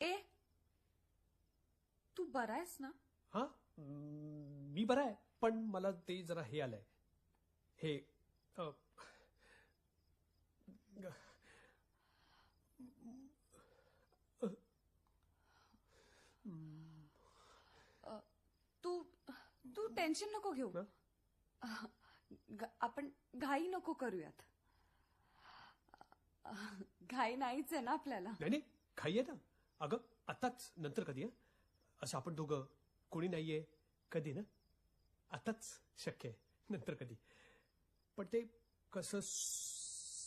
ए तू बरा आहेस ना? हा मी बरा आहे, पण मला ते जरा हे आलंय, हे तू तू टेन्शन नको घेऊ. आपण घाई नको करूयात. घाई नाहीच आहे ना आपल्याला. नाही नाही, घाई आहे ना. अगं आताच, नंतर कधी? असं आपण दोघं, कोणी नाहीये, कधी ना? आताच शक्य आहे, नंतर कधी? पण ते कसं